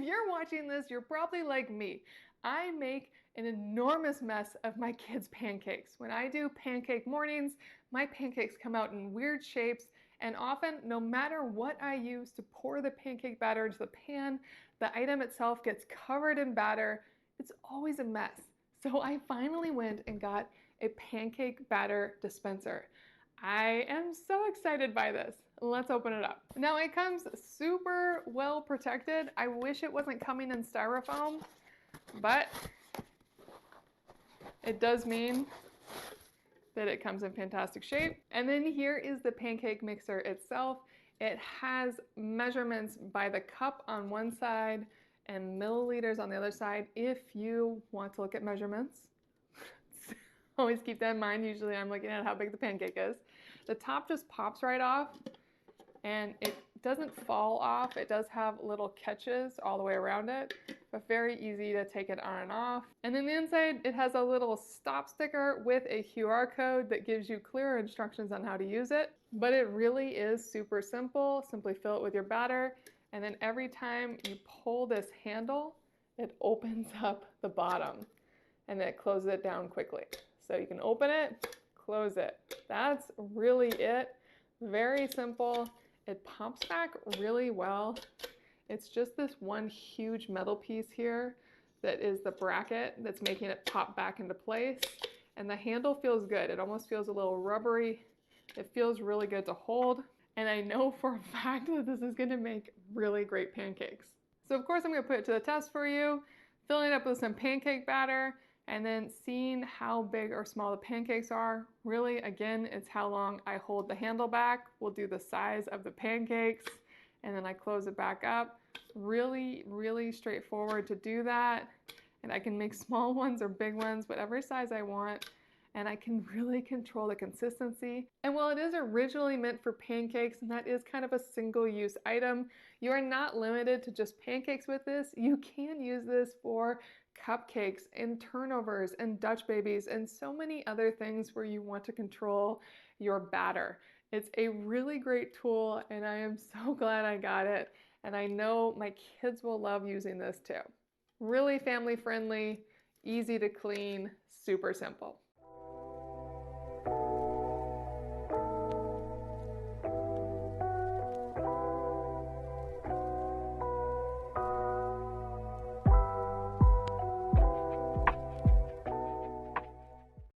you're watching this, you're probably like me. I make an enormous mess of my kids' pancakes. When I do pancake mornings, my pancakes come out in weird shapes, and often, no matter what I use to pour the pancake batter into the pan, the item itself gets covered in batter. It's always a mess. So I finally went and got a pancake batter dispenser. I am so excited by this. Let's open it up. Now it comes super well protected. I wish it wasn't coming in styrofoam, but it does mean that it comes in fantastic shape. And then here is the pancake mixer itself. It has measurements by the cup on one side and milliliters on the other side if you want to look at measurements. Always keep that in mind. Usually I'm looking at how big the pancake is. The top just pops right off and it doesn't fall off. It does have little catches all the way around it, but very easy to take it on and off. And then the inside, it has a little stop sticker with a QR code that gives you clear instructions on how to use it. But it really is super simple. Simply fill it with your batter, and then every time you pull this handle, it opens up the bottom and then it closes it down quickly. So you can open it, close it. That's really it. Very simple. It pops back really well. It's just this one huge metal piece here that is the bracket that's making it pop back into place. And the handle feels good. It almost feels a little rubbery. It feels really good to hold. And I know for a fact that this is gonna make really great pancakes. So of course I'm gonna put it to the test for you, filling it up with some pancake batter, and then seeing how big or small the pancakes are. Really, again, it's how long I hold the handle back. We'll do the size of the pancakes, and then I close it back up. Really, really straightforward to do that. And I can make small ones or big ones, whatever size I want. And I can really control the consistency. And while it is originally meant for pancakes, and that is kind of a single-use item, you are not limited to just pancakes with this. You can use this for cupcakes and turnovers and Dutch babies and so many other things where you want to control your batter. It's a really great tool, and I am so glad I got it. And I know my kids will love using this too. Really family friendly, easy to clean, super simple.